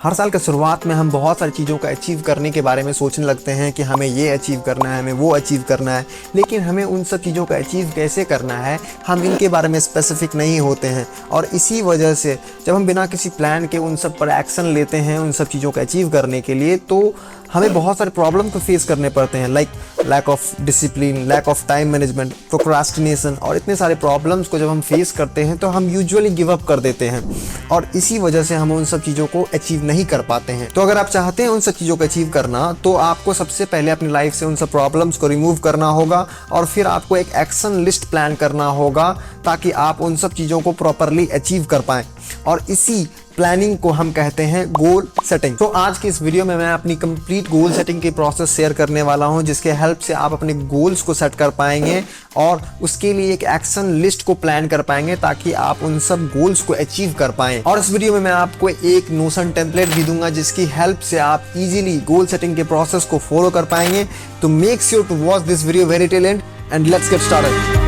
हर साल के शुरुआत में हम बहुत सारी चीज़ों का अचीव करने के बारे में सोचने लगते हैं कि हमें ये अचीव करना है, हमें वो अचीव करना है, लेकिन हमें उन सब चीज़ों का अचीव कैसे करना है हम इनके बारे में स्पेसिफिक नहीं होते हैं। और इसी वजह से जब हम बिना किसी प्लान के उन सब पर एक्शन लेते हैं उन सब चीज़ों का अचीव करने के लिए, तो हमें बहुत सारे प्रॉब्लम को फेस करने पड़ते हैं, like lack of discipline, lack of time management, procrastination. और इतने सारे प्रॉब्लम्स को जब हम फेस करते हैं तो हम यूजुअली गिव अप कर देते हैं और इसी वजह से हम उन सब चीज़ों को अचीव नहीं कर पाते हैं। तो अगर आप चाहते हैं उन सब चीज़ों को अचीव करना, तो आपको सबसे पहले अपनी लाइफ से उन सब प्रॉब्लम्स को रिमूव करना होगा और फिर आपको एक एक्शन लिस्ट प्लान करना होगा ताकि आप उन सब चीज़ों को प्रॉपरली अचीव कर पाएँ। और इसी प्लानिंग को हम कहते हैं गोल सेटिंग। तो आज की इस वीडियो में मैं अपनी कंप्लीट गोल सेटिंग की प्रोसेस शेयर करने वाला हूं, जिसके हेल्प से आप अपने गोल्स को सेट कर पाएंगे और उसके लिए एक एक्शन लिस्ट को प्लान कर पाएंगे ताकि आप उन सब गोल्स को अचीव कर पाएं। और इस वीडियो में मैं आपको एक नोशन टेम्पलेट भी दूंगा जिसकी हेल्प से आप इजीली गोल सेटिंग के प्रोसेस को फॉलो कर पाएंगे। तो make sure to watch this video very till end let's get started.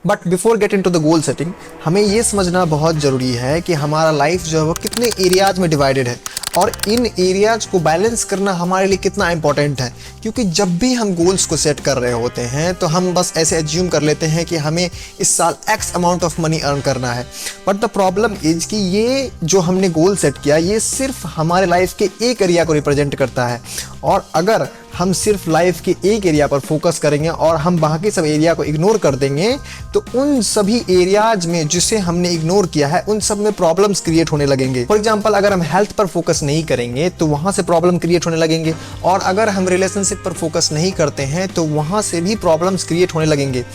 But before get into the goal setting, हमें ये समझना बहुत ज़रूरी है कि हमारा लाइफ जो है वो कितने एरियाज में डिवाइडेड है और इन एरियाज को बैलेंस करना हमारे लिए कितना इंपॉर्टेंट है। क्योंकि जब भी हम गोल्स को सेट कर रहे होते हैं तो हम बस ऐसे एज्यूम कर लेते हैं कि हमें इस साल x amount of money earn करना है। बट द प्रॉब्लम इज कि ये जो हमने गोल सेट किया ये सिर्फ हमारे लाइफ के एक एरिया को रिप्रेजेंट करता है। और अगर हम सिर्फ लाइफ के एक एरिया पर फोकस करेंगे और हम बाकी सब एरिया को इग्नोर कर देंगे तो उन सभी एरियाज में जिसे हमने इग्नोर किया है उन सब में प्रॉब्लम्स क्रिएट होने लगेंगे। फॉर एग्जांपल, अगर हम हेल्थ पर फोकस नहीं करेंगे तो वहाँ से प्रॉब्लम क्रिएट होने लगेंगे और अगर हम रिलेशनशिप पर फोकस नहीं करते हैं तो वहाँ से भी प्रॉब्लम्स क्रिएट होने लगेंगे।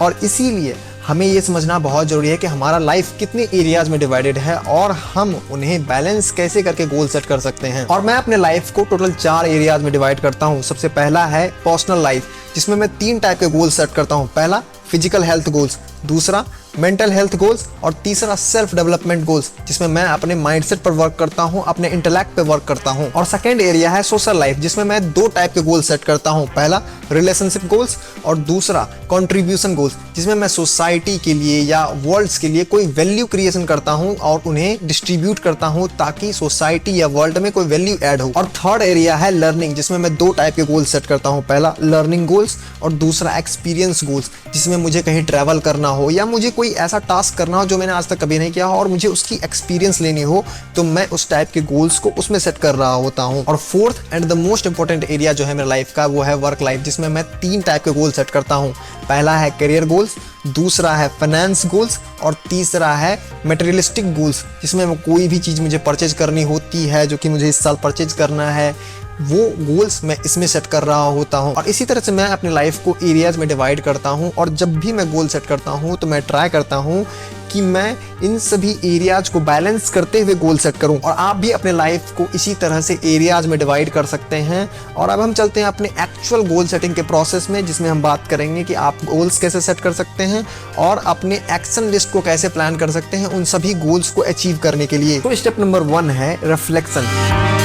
और इसीलिए हमें ये समझना बहुत ज़रूरी है कि हमारा लाइफ कितने एरियाज में डिवाइडेड है और हम उन्हें बैलेंस कैसे करके गोल सेट कर सकते हैं। और मैं अपने लाइफ को टोटल 4 एरियाज में डिवाइड करता हूँ। सबसे पहला है पर्सनल लाइफ, जिसमें मैं 3 टाइप के गोल सेट करता हूँ। पहला फिजिकल हेल्थ गोल्स, दूसरा मेंटल हेल्थ गोल्स और तीसरा सेल्फ डेवलपमेंट गोल्स, जिसमें मैं अपने माइंडसेट पर वर्क करता हूं, अपने इंटेलेक्ट पे वर्क करता हूं। और सेकेंड एरिया है सोशल लाइफ, जिसमें मैं 2 टाइप के गोल सेट करता हूं। पहला रिलेशनशिप गोल्स और दूसरा कंट्रीब्यूशन गोल्स, जिसमें मैं सोसाइटी के लिए या वर्ल्ड्स के लिए कोई वैल्यू क्रिएशन करता हूं और उन्हें डिस्ट्रीब्यूट करता हूं ताकि सोसाइटी या वर्ल्ड में कोई वैल्यू ऐड हो। और थर्ड एरिया है लर्निंग, जिसमें मैं 2 टाइप के गोल सेट करता हूं। पहला लर्निंग गोल्स और दूसरा एक्सपीरियंस गोल्स, जिसमें मुझे कहीं ट्रैवल करना हो या मुझे कोई ऐसा टास्क करना हो जो मैंने आज तक कभी नहीं किया हो और मुझे उसकी एक्सपीरियंस लेनी हो, तो मैं उस टाइप के गोल्स को उसमें सेट कर रहा होता हूं। और fourth and the most important area जो है मेरे लाइफ का, वो है वर्क लाइफ, जिसमें मैं 3 टाइप के गोल सेट करता हूं। पहला है करियर गोल्स, दूसरा है फाइनेंस गोल्स और तीसरा है मटेरियलिस्टिक गोल्स, जिसमें कोई भी चीज़ मुझे परचेज करनी होती है जो कि मुझे इस साल परचेज करना है, वो गोल्स मैं इसमें सेट कर रहा होता हूं। और इसी तरह से मैं अपनी लाइफ को एरियाज में डिवाइड करता हूं और जब भी मैं गोल सेट करता हूं तो मैं ट्राई करता हूं कि मैं इन सभी एरियाज को बैलेंस करते हुए गोल सेट करूं। और आप भी अपने लाइफ को इसी तरह से एरियाज में डिवाइड कर सकते हैं। और अब हम चलते हैं अपने एक्चुअल गोल सेटिंग के प्रोसेस में, जिसमें हम बात करेंगे कि आप गोल्स कैसे सेट कर सकते हैं और अपने एक्शन लिस्ट को कैसे प्लान कर सकते हैं उन सभी गोल्स को अचीव करने के लिए। तो स्टेप नंबर 1 है रिफ्लेक्शन।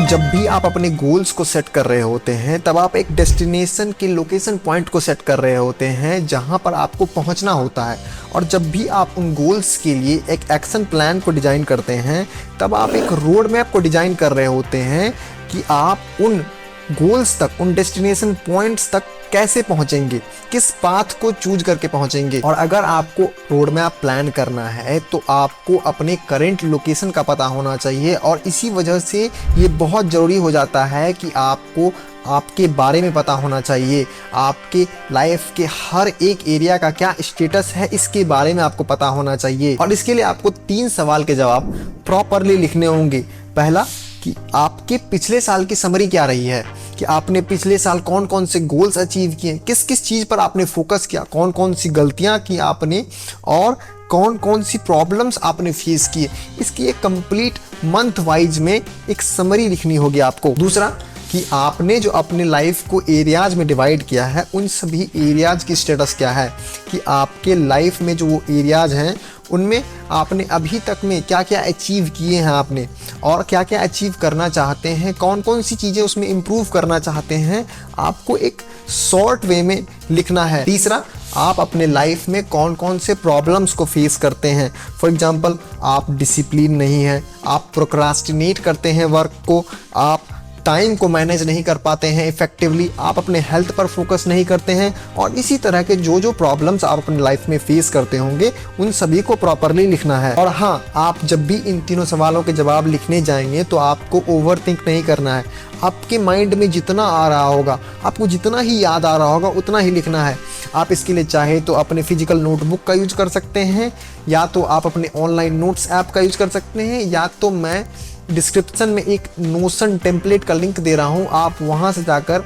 जब भी आप अपने गोल्स को सेट कर रहे होते हैं तब आप एक डेस्टिनेशन के लोकेशन पॉइंट को सेट कर रहे होते हैं जहां पर आपको पहुंचना होता है। और जब भी आप उन गोल्स के लिए एक एक्शन प्लान को डिज़ाइन करते हैं तब आप एक रोड मैप को डिज़ाइन कर रहे होते हैं कि आप उन गोल्स तक, उन डेस्टिनेशन पॉइंट्स तक कैसे पहुंचेंगे, किस पाथ को चूज करके पहुंचेंगे। और अगर आपको रोड मैप प्लान करना है तो आपको अपने करंट लोकेशन का पता होना चाहिए। और इसी वजह से ये बहुत ज़रूरी हो जाता है कि आपको आपके बारे में पता होना चाहिए, आपके लाइफ के हर एक एरिया का क्या स्टेटस है इसके बारे में आपको पता होना चाहिए। और इसके लिए आपको 3 सवाल के जवाब प्रॉपरली लिखने होंगे। पहला कि आपके पिछले साल की समरी क्या रही है, कि आपने पिछले साल कौन कौन से गोल्स अचीव किए, किस किस चीज़ पर आपने फोकस किया, कौन कौन सी गलतियां की आपने और कौन कौन सी प्रॉब्लम्स आपने फेस किए। इसकी एक कंप्लीट मंथ वाइज में एक समरी लिखनी होगी आपको। दूसरा कि आपने जो अपने लाइफ को एरियाज में डिवाइड किया है उन सभी एरियाज की स्टेटस क्या है, कि आपके लाइफ में जो वो एरियाज हैं उनमें आपने अभी तक में क्या क्या अचीव किए हैं आपने, और क्या क्या अचीव करना चाहते हैं, कौन कौन सी चीज़ें उसमें इम्प्रूव करना चाहते हैं, आपको एक शॉर्ट वे में लिखना है। तीसरा, आप अपने लाइफ में कौन कौन से प्रॉब्लम्स को फेस करते हैं। फॉर एग्जांपल, आप डिसिप्लिन नहीं हैं, आप प्रोक्रास्टिनेट करते हैं वर्क को, आप टाइम को मैनेज नहीं कर पाते हैं इफेक्टिवली, आप अपने हेल्थ पर फोकस नहीं करते हैं, और इसी तरह के जो जो प्रॉब्लम्स आप अपनी लाइफ में फेस करते होंगे उन सभी को प्रॉपरली लिखना है। और हाँ, आप जब भी इन तीनों सवालों के जवाब लिखने जाएंगे तो आपको ओवर थिंक नहीं करना है। आपके माइंड में जितना आ रहा होगा, आपको जितना ही याद आ रहा होगा उतना ही लिखना है। आप इसके लिए चाहे तो अपने फिजिकल नोटबुक का यूज कर सकते हैं, या तो आप अपने ऑनलाइन नोट्स ऐप का यूज कर सकते हैं, या तो मैं डिस्क्रिप्शन में एक नोशन टेम्पलेट का लिंक दे रहा हूँ, आप वहाँ से जाकर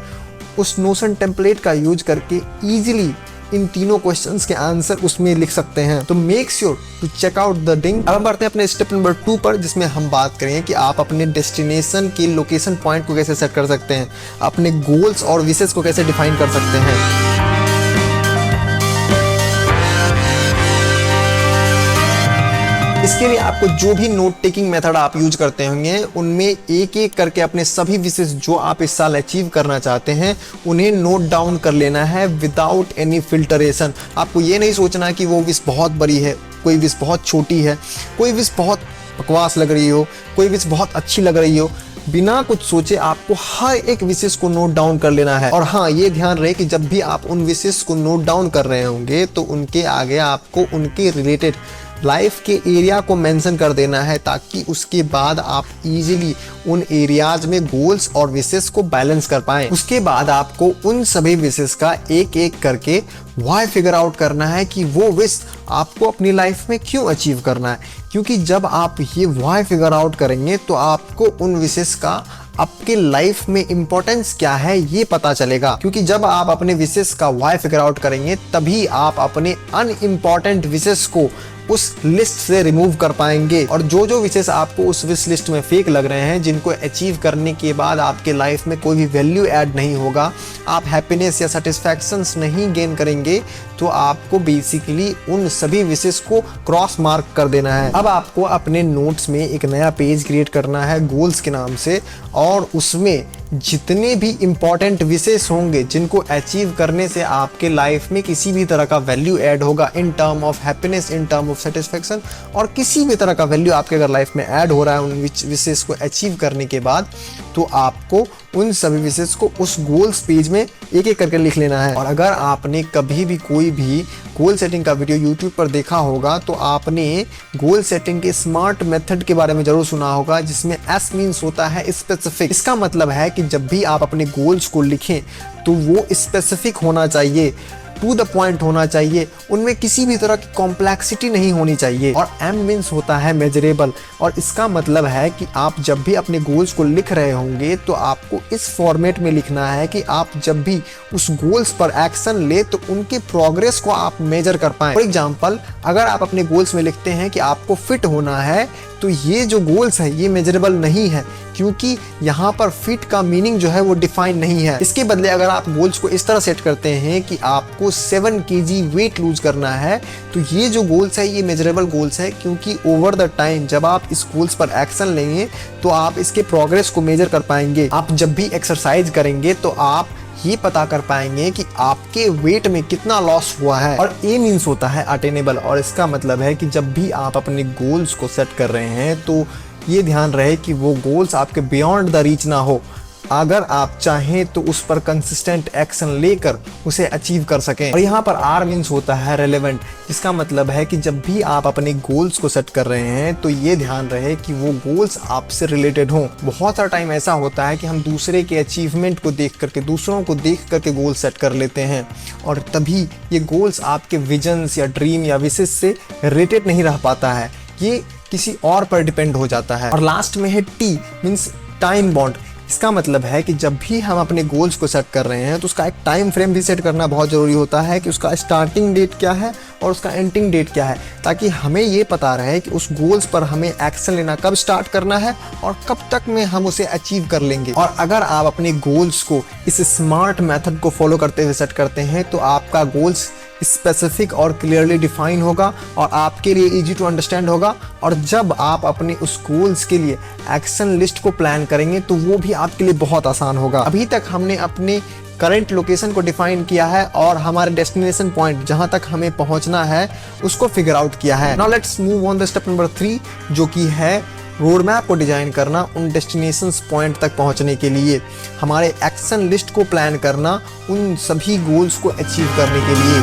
उस नोशन टेम्पलेट का यूज करके ईजिली इन तीनों क्वेश्चंस के आंसर उसमें लिख सकते हैं। तो make sure to check out the link. अब हम बढ़ते हैं अपने स्टेप नंबर 2 पर, जिसमें हम बात करें कि आप अपने डेस्टिनेशन के लोकेशन पॉइंट को कैसे सेट कर सकते हैं, अपने गोल्स और विशेस को कैसे डिफाइन कर सकते हैं। इसके लिए आपको जो भी नोट टेकिंग मेथड आप यूज करते होंगे उनमें एक एक करके अपने सभी विशेष जो आप इस साल अचीव करना चाहते हैं उन्हें नोट डाउन कर लेना है विदाउट एनी फिल्टरेशन। आपको ये नहीं सोचना कि वो विश बहुत बड़ी है, कोई विश बहुत छोटी है, कोई विश बहुत बकवास लग रही हो, कोई विश बहुत अच्छी लग रही हो। बिना कुछ सोचे आपको हर एक विशेष को नोट डाउन कर लेना है। और हाँ, ये ध्यान रहे कि जब भी आप उन विशेष को नोट डाउन कर रहे होंगे तो उनके आगे आपको उनके रिलेटेड लाइफ के एरिया को मेंशन कर देना है, ताकि उसके बाद आप इजीली उन एरियाज में गोल्स और विशेष को बैलेंस कर पाएं। उसके बाद आपको उन सभी विशेष का एक एक करके व्हाई फिगर आउट करना है कि वो विश आपको अपनी लाइफ में क्यों अचीव करना है। क्योंकि जब आप ये व्हाई फिगर आउट करेंगे तो आपको उन विशेष का आपके लाइफ में इंपॉर्टेंस क्या है ये पता चलेगा। क्योंकि जब आप अपने विशेष का व्हाई फिगर आउट करेंगे तभी आप अपने अनइम्पॉर्टेंट विशेष को उस लिस्ट से रिमूव कर पाएंगे। और जो जो विशेष आपको उस विश लिस्ट में फेक लग रहे हैं, जिनको अचीव करने के बाद आपके लाइफ में कोई भी वैल्यू ऐड नहीं होगा, आप हैप्पीनेस या सेटिस्फैक्शंस नहीं गेन करेंगे, तो आपको बेसिकली उन सभी विशेष को क्रॉस मार्क कर देना है। अब आपको अपने नोट्स में एक नया पेज क्रिएट करना है गोल्स के नाम से, और उसमें जितने भी इंपॉर्टेंट विशेष होंगे जिनको अचीव करने से आपके लाइफ में किसी भी तरह का वैल्यू ऐड होगा in term of happiness, in term of satisfaction, और किसी भी तरह का वैल्यू आपके अगर लाइफ में ऐड हो रहा है उन विशेष को अचीव करने के बाद, तो आपको उन सभी विशेष को उस गोल्स पेज में एक एक करके लिख लेना है। और अगर आपने कभी भी कोई भी गोल सेटिंग का वीडियो यूट्यूब पर देखा होगा तो आपने गोल सेटिंग के स्मार्ट मेथड के बारे में जरूर सुना होगा, जिसमें एस मीन्स होता है स्पेसिफिक। इसका मतलब है कि जब भी आप अपने गोल्स को लिखें तो वो स्पेसिफिक होना चाहिए, टू द पॉइंट होना चाहिए, उनमें किसी भी तरह की कॉम्प्लेक्सिटी नहीं होनी चाहिए। और एम मीन्स होता है मेजरेबल, और इसका मतलब है कि आप जब भी अपने गोल्स को लिख रहे होंगे तो आपको इस फॉर्मेट में लिखना है कि आप जब भी उस गोल्स पर एक्शन ले तो उनके प्रोग्रेस को आप मेजर कर पाएं। फॉर एग्जांपल, अगर आप अपने गोल्स में लिखते हैं कि आपको फिट होना है, तो ये जो गोल्स है ये मेजरेबल नहीं है, क्योंकि यहाँ पर फिट का मीनिंग जो है वो डिफाइन नहीं है। इसके बदले अगर आप गोल्स को इस तरह सेट करते हैं कि आपको 7 kg वेट लूज करना है, तो ये जो गोल्स है ये मेजरेबल गोल्स है, क्योंकि ओवर द टाइम जब आप इस गोल्स पर एक्शन लेंगे तो आप इसके प्रोग्रेस को मेजर कर पाएंगे। आप जब भी एक्सरसाइज करेंगे तो आप ये पता कर पाएंगे कि आपके वेट में कितना लॉस हुआ है। और ए मीन्स होता है अटेनेबल, और इसका मतलब है कि जब भी आप अपने गोल्स को सेट कर रहे हैं तो ये ध्यान रहे कि वो गोल्स आपके बियॉन्ड द रीच ना हो। अगर आप चाहें तो उस पर कंसिस्टेंट एक्शन लेकर उसे अचीव कर सकें। और यहाँ पर आर मीन्स होता है रेलेवेंट, जिसका मतलब है कि जब भी आप अपने गोल्स को सेट कर रहे हैं तो ये ध्यान रहे कि वो गोल्स आपसे रिलेटेड हों। बहुत सारा टाइम ऐसा होता है कि हम दूसरे के अचीवमेंट को देख करके, दूसरों को देख करके गोल सेट कर लेते हैं, और तभी ये गोल्स आपके विजन्स या ड्रीम या विशेष से रिलेटेड नहीं रह पाता है, ये किसी और पर डिपेंड हो जाता है। और लास्ट में है टी मीन्स टाइम बॉन्ड। इसका मतलब है कि जब भी हम अपने गोल्स को सेट कर रहे हैं तो उसका एक टाइम फ्रेम भी सेट करना बहुत ज़रूरी होता है कि उसका स्टार्टिंग डेट क्या है और उसका एंडिंग डेट क्या है, ताकि हमें ये पता रहे कि उस गोल्स पर हमें एक्शन लेना कब स्टार्ट करना है और कब तक में हम उसे अचीव कर लेंगे। और अगर आप अपने गोल्स को इस स्मार्ट मेथड को फॉलो करते हुए सेट करते हैं तो आपका गोल्स स्पेसिफिक और क्लियरली डिफाइन होगा और आपके लिए इजी टू अंडरस्टैंड होगा। और जब आप अपने उस गोल्स के लिए एक्शन लिस्ट को प्लान करेंगे तो वो भी आपके लिए बहुत आसान होगा। अभी तक हमने अपने करंट लोकेशन को डिफाइन किया है और हमारे डेस्टिनेशन पॉइंट जहां तक हमें पहुंचना है उसको फिगर आउट किया है। Now let's move on the step number 3, जो कि है रोड मैप को डिजाइन करना उन डेस्टिनेशन पॉइंट तक पहुंचने के लिए, हमारे एक्शन लिस्ट को प्लान करना उन सभी गोल्स को अचीव करने के लिए।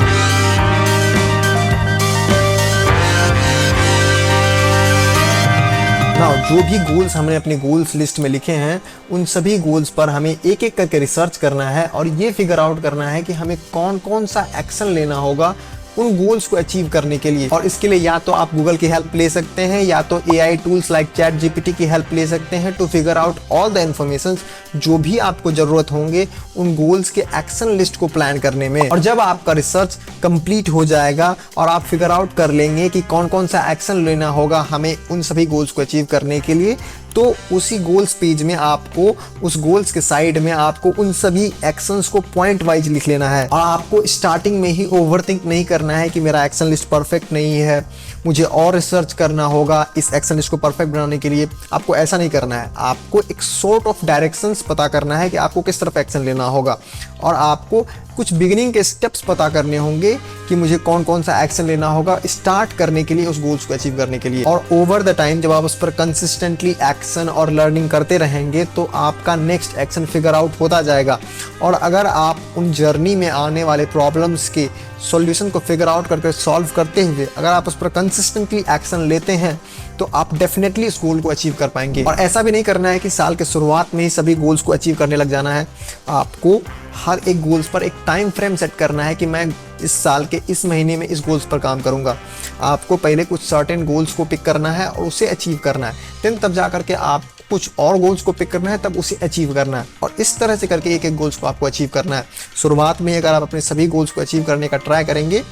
नाउ जो भी गोल्स हमने अपने गोल्स लिस्ट में लिखे हैं उन सभी गोल्स पर हमें एक एक करके रिसर्च करना है और ये फिगर आउट करना है कि हमें कौन कौन सा एक्शन लेना होगा उन गोल्स को अचीव करने के लिए। और इसके लिए या तो आप गूगल की हेल्प ले सकते हैं या तो AI टूल्स लाइक ChatGPT की हेल्प ले सकते हैं to figure out all the information जो भी आपको जरूरत होंगे उन गोल्स के एक्शन लिस्ट को प्लान करने में। और जब आपका रिसर्च कंप्लीट हो जाएगा और आप फिगर आउट कर लेंगे कि कौन कौन सा एक्शन लेना होगा हमें उन सभी गोल्स को अचीव करने के लिए, तो उसी गोल्स पेज में आपको उस गोल्स के साइड में आपको उन सभी एक्शंस को पॉइंट वाइज लिख लेना है। और आपको स्टार्टिंग में ही ओवरथिंक नहीं करना है कि मेरा एक्शन लिस्ट परफेक्ट नहीं है, मुझे और रिसर्च करना होगा इस एक्शन लिस्ट को परफेक्ट बनाने के लिए। आपको ऐसा नहीं करना है, आपको एक सॉर्ट ऑफ डायरेक्शंस पता करना है कि आपको किस तरफ एक्शन लेना होगा और आपको कुछ बिगिनिंग के स्टेप्स पता करने होंगे कि मुझे कौन कौन सा एक्शन लेना होगा स्टार्ट करने के लिए उस गोल्स को अचीव करने के लिए। और ओवर द टाइम जब आप उस पर कंसिस्टेंटली एक्शन और लर्निंग करते रहेंगे तो आपका नेक्स्ट एक्शन फिगर आउट होता जाएगा। और अगर आप उन जर्नी में आने वाले प्रॉब्लम्स के सॉल्यूशन को फिगर आउट करके सॉल्व करते हुए अगर आप उस पर कंसिस्टेंटली एक्शन लेते हैं तो आप डेफिनेटली इस गोल को अचीव कर पाएंगे। और ऐसा भी नहीं करना है कि साल के शुरुआत में ही सभी गोल्स को अचीव करने लग जाना है। आपको हर एक गोल्स पर एक टाइम फ्रेम सेट करना है कि मैं इस साल के इस महीने में इस गोल्स पर काम करूंगा। आपको पहले कुछ सर्टेन गोल्स को पिक करना है और उसे अचीव करना है, देन तब जा करके आप कुछ और गोल्स को पिक करना है, तब उसे अचीव करना है। और इस तरह से करके एक एक गोल्स को आपको अचीव करना है। शुरुआत में अगर आप अपने सभी गोल्स को अचीव करने का ट्राई करेंगे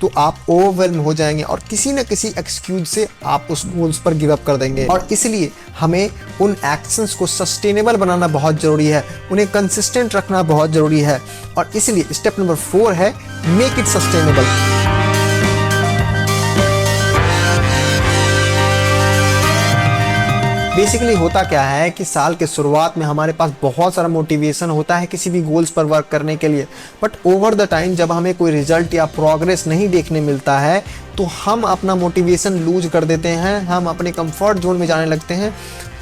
तो आप ओवरवेल्म हो जाएंगे और किसी न किसी एक्सक्यूज से आप उस गोल्स पर गिव अप कर देंगे। और इसलिए हमें उन एक्शंस को सस्टेनेबल बनाना बहुत ज़रूरी है, उन्हें कंसिस्टेंट रखना बहुत ज़रूरी है। और इसलिए स्टेप नंबर 4 है मेक इट सस्टेनेबल। बेसिकली होता क्या है कि साल के शुरुआत में हमारे पास बहुत सारा मोटिवेशन होता है किसी भी गोल्स पर वर्क करने के लिए, बट ओवर द टाइम जब हमें कोई रिजल्ट या प्रोग्रेस नहीं देखने मिलता है तो हम अपना मोटिवेशन लूज कर देते हैं, हम अपने कंफर्ट जोन में जाने लगते हैं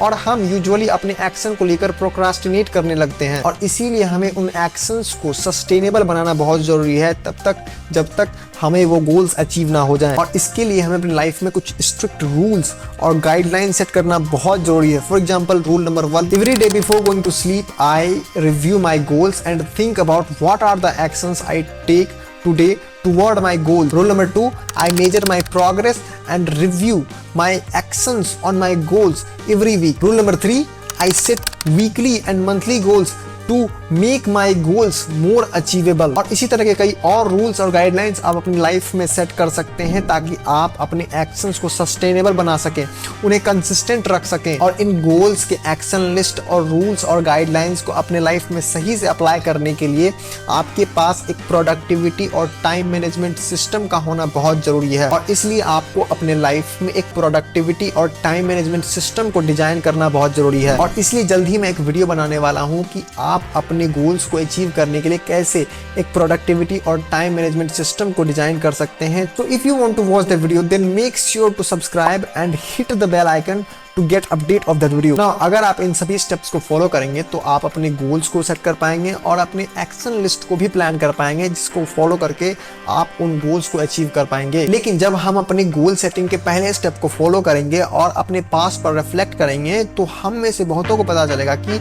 और हम यूजुअली अपने एक्शन को लेकर प्रोक्रास्टिनेट करने लगते हैं। और इसीलिए हमें उन एक्शंस को सस्टेनेबल बनाना बहुत ज़रूरी है तब तक जब तक हमें वो गोल्स अचीव ना हो जाएं। और इसके लिए हमें अपनी लाइफ में कुछ स्ट्रिक्ट रूल्स और गाइडलाइन सेट करना बहुत ज़रूरी है। For example rule number 1, every day before going to sleep I review my goals and think about what are the actions I take today toward my goal. Rule number 2, I measure my progress and review my actions on my goals every week. Rule number 3, I set weekly and monthly goals to make my goals more achievable. और इसी तरह के कई और rules और guidelines आप अपनी life में सेट कर सकते हैं ताकि आप अपने एक्शंस को सस्टेनेबल बना सकें, उन्हें कंसिस्टेंट रख सकें। और इन गोल्स के एक्शन लिस्ट और रूल्स और गाइडलाइंस को अपने लाइफ में सही से अप्लाई करने के लिए आपके पास एक प्रोडक्टिविटी और टाइम मैनेजमेंट सिस्टम का होना बहुत ज़रूरी है। और इसलिए आपको अपने लाइफ में एक प्रोडक्टिविटी और टाइम मैनेजमेंट सिस्टम को डिजाइन करना बहुत ज़रूरी है। और इसलिए जल्द ही मैं एक वीडियो बनाने वाला हूँ कि आप अपने गोल्स को अचीव करने के लिए कैसे एक प्रोडक्टिविटी और टाइम मैनेजमेंट सिस्टम को डिजाइन कर सकते हैं। तो if you want to watch the video then make sure to subscribe and hit the bell icon to get update of that video. Now अगर आप इन सभी स्टेप्स को फॉलो करेंगे तो आप अपने गोल्स को सेट कर पाएंगे और अपने एक्शन लिस्ट को भी प्लान कर पाएंगे जिसको फॉलो करके आप उन गोल्स को अचीव कर पाएंगे। लेकिन जब हम अपने गोल सेटिंग के पहले स्टेप को फॉलो करेंगे और अपने पास पर रिफ्लेक्ट करेंगे तो हम में से बहुतों को पता चलेगा कि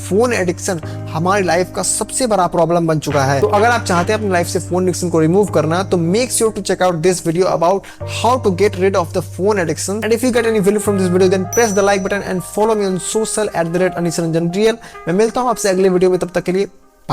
फोन एडिक्शन हमारी लाइफ का सबसे बड़ा प्रॉब्लम बन चुका है। तो अगर आप चाहते हैं अपनी लाइफ से फोन एडिक्शन को रिमूव करना तो make sure to check out this video about how to get rid of the phone addiction. And if you get any value from this video then press the like button and follow me on social @AnishRanjanReal। मैं मिलता हूं आपसे अगले video में, तब तक के लिए